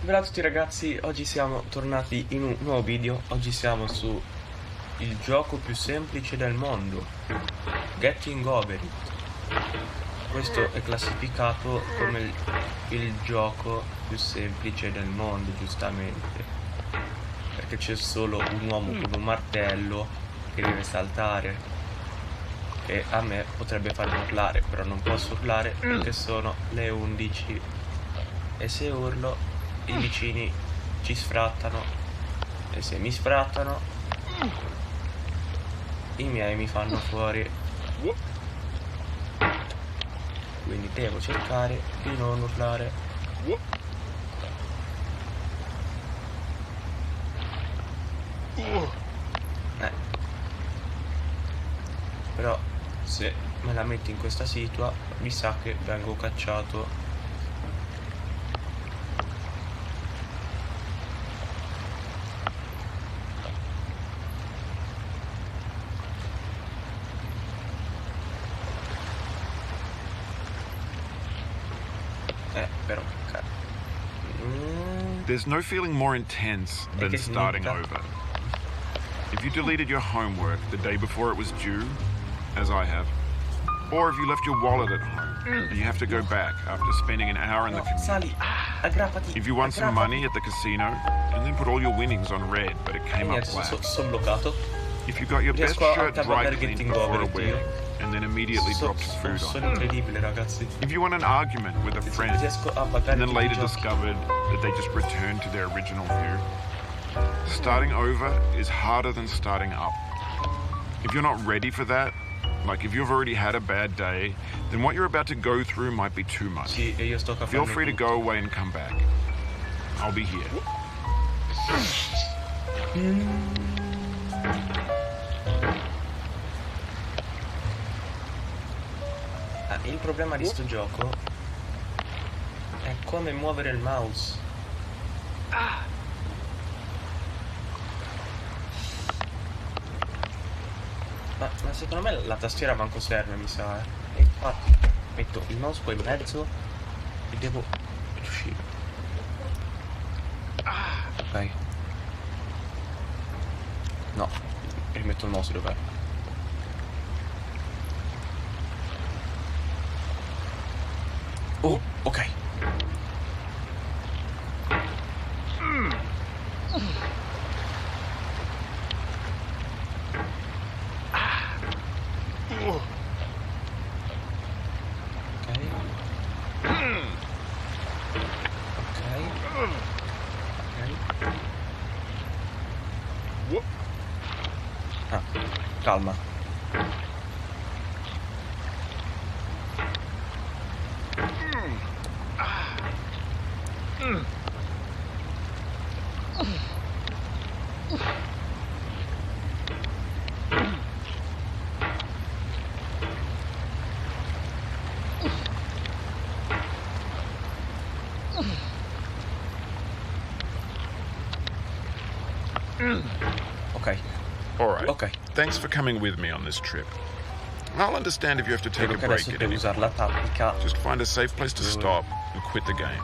Bella a tutti ragazzi, oggi siamo tornati in un nuovo video. Oggi siamo su il gioco più semplice del mondo, Getting Over It. Questo è classificato come il gioco più semplice del mondo, giustamente, perché c'è solo un uomo con un martello che deve saltare, e a me potrebbe farmi urlare, però non posso urlare perché sono le 11 e se urlo i vicini ci sfrattano, e se mi sfrattano i miei mi fanno fuori, quindi devo cercare di non urlare. Però se me la metti in questa situa mi sa che vengo cacciato. Però There's no feeling more intense than starting over. If you deleted your homework the day before it was due, as I have, or if you left your wallet at home and you have to go back after spending an hour in the commute. If you won some money at the casino and then put all your winnings on red but it came up black. Sono bloccato. If you got your best shirt dry cleaned before a wedding and then immediately dropped food on Sono incredibile, ragazzi. If you won an argument with a friend and then later discovered that they just returned to their original view. Starting over is harder than starting up. If you're not ready for that, like if you've already had a bad day, then what you're about to go through might be too much. Feel free to go away and come back. I'll be here. Il problema di sto gioco è come muovere il mouse. Ma secondo me la tastiera manco serve, mi sa, E infatti metto il mouse qua in mezzo e devo uscire. Ok. No, rimetto il mouse dov'è. Oh, ok. Calma. Ok. All right. Ok. Thanks for coming with me on this trip. I'll understand if you have to take a break at any usare la tattica. Just find a safe place to stop and quit the game.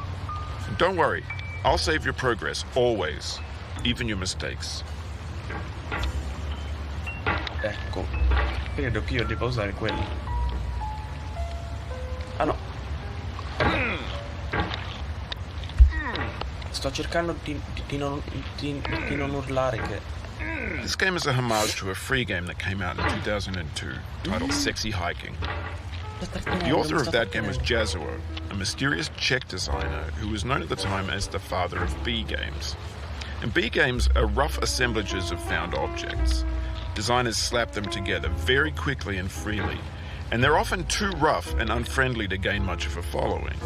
And don't worry, I'll save your progress, always. Even your mistakes. Ecco. Credo che io debba usare quelli. Ah no. Sto cercando di non urlare che... This game is a homage to a free game that came out in 2002, titled Sexy Hiking. The author of that game was Jazuo, a mysterious Czech designer who was known at the time as the father of B games. And B games are rough assemblages of found objects. Designers slap them together very quickly and freely, and they're often too rough and unfriendly to gain much of a following.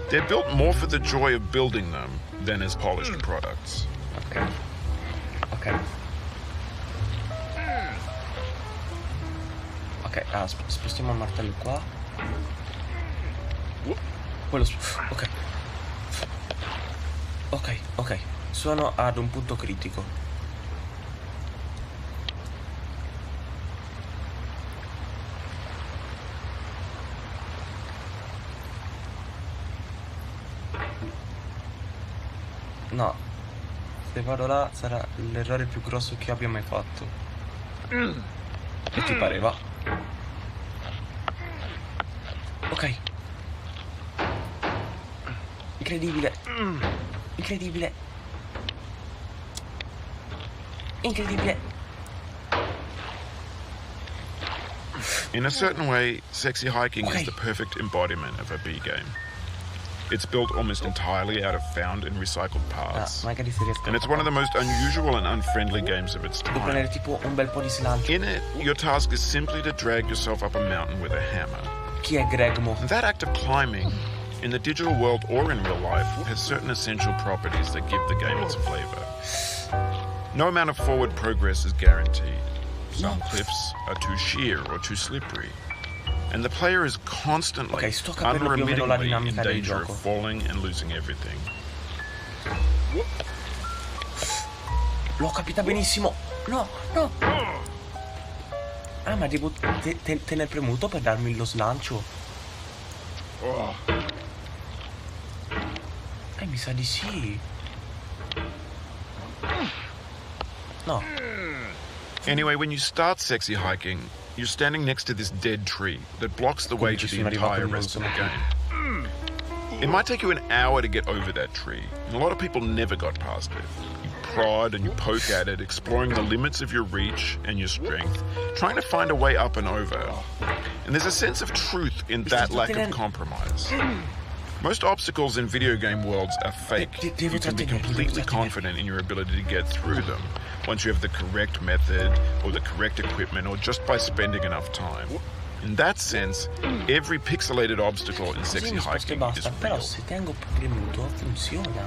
They're built more for the joy of building them than as polished products. Ok. Ok, spostiamo il martello qua. Poi ok. Ok. Sono ad un punto critico. No. Se vado là sarà l'errore più grosso che abbia mai fatto. E ti pareva? Ok. Incredibile. Incredibile. Incredibile. In a certain way, Sexy Hiking Okay. is the perfect embodiment of a B game. It's built almost entirely out of found and recycled parts. Magari se riesco And it's one of the most unusual and unfriendly games of its Devo time. prendere tipo un bel po' di slancio. In it, your task is simply to drag yourself up a mountain with a hammer. Chi è Gregmo? And that act of climbing, in the digital world or in real life, has certain essential properties that give the game its flavor. No amount of forward progress is guaranteed. Some cliffs are too sheer or too slippery. And the player is constantly, Ok, sto capendo più o meno la unremittingly in dinamica del danger gioco. of falling and losing everything. L'ho capita benissimo. No, no. Ah, ma devo tenere premuto per darmi lo slancio. Mi sa di sì. No. Anyway, when you start Sexy Hiking, you're standing next to this dead tree that blocks the way to the entire rest of the game. It might take you an hour to get over that tree, and a lot of people never got past it. You prod and you poke at it, exploring the limits of your reach and your strength, trying to find a way up and over. And there's a sense of truth in that lack of compromise. Most obstacles in video game worlds are fake. You can be completely confident in your ability to get through them once you have the correct method or the correct equipment or just by spending enough time. In that sense, every pixelated obstacle in Sexy Hiking is Però real. se tengo premuto funziona.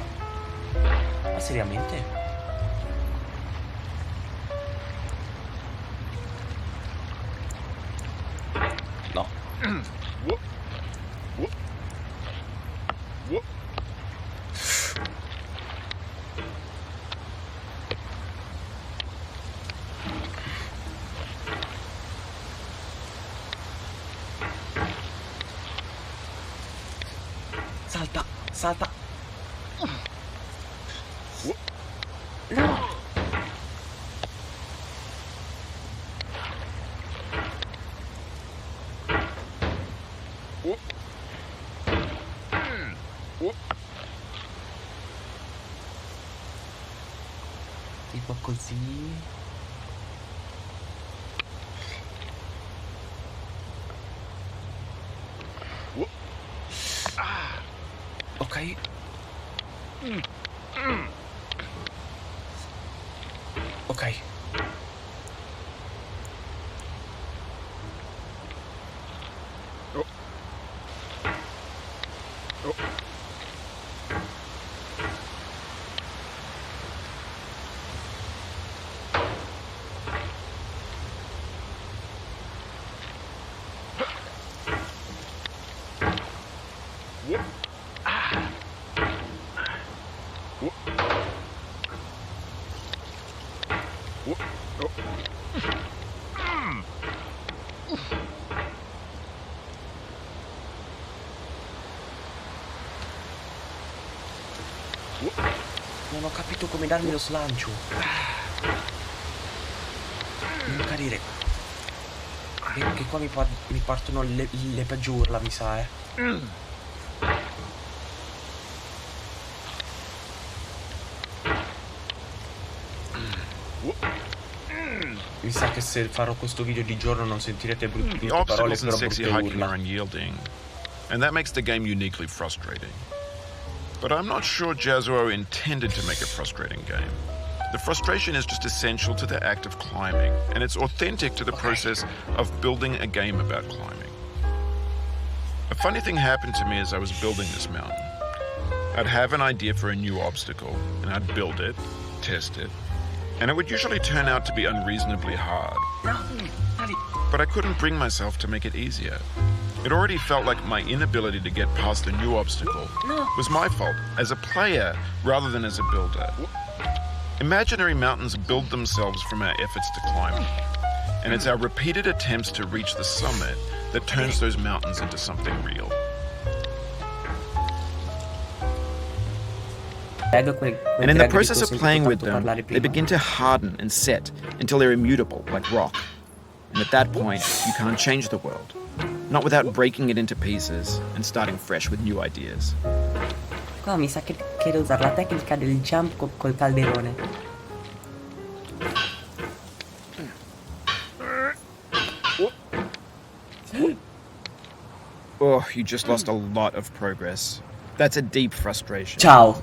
Ma seriamente? No. Salta, salta. No. Tipo così. Ok. Ok. Non ho capito come darmi lo slancio. Non cadere. Che qua mi partono le peggio urla, mi sa, Mi sa che se farò questo video di giorno non sentirete brutte The parole, obstacles in però Sexy brutte Hiking are urla. unyielding, and that makes the game uniquely frustrating. But I'm not sure Jazzuo intended to make a frustrating game. The frustration is just essential to the act of climbing, and it's authentic to the process of building a game about climbing. A funny thing happened to me as I was building this mountain. I'd have an idea for a new obstacle, and I'd build it, test it, and it would usually turn out to be unreasonably hard. But I couldn't bring myself to make it easier. It already felt like my inability to get past the new obstacle was my fault as a player rather than as a builder. Imaginary mountains build themselves from our efforts to climb them, and it's our repeated attempts to reach the summit that turns those mountains into something real. And in the process of playing with them, they begin to harden and set until they're immutable, like rock. And at that point, you can't change the world. Not without breaking it into pieces and starting fresh with new ideas. Qua mi sa che devo usare la tecnica del jump col calderone. Oh, you just lost a lot of progress. That's a deep frustration. Ciao.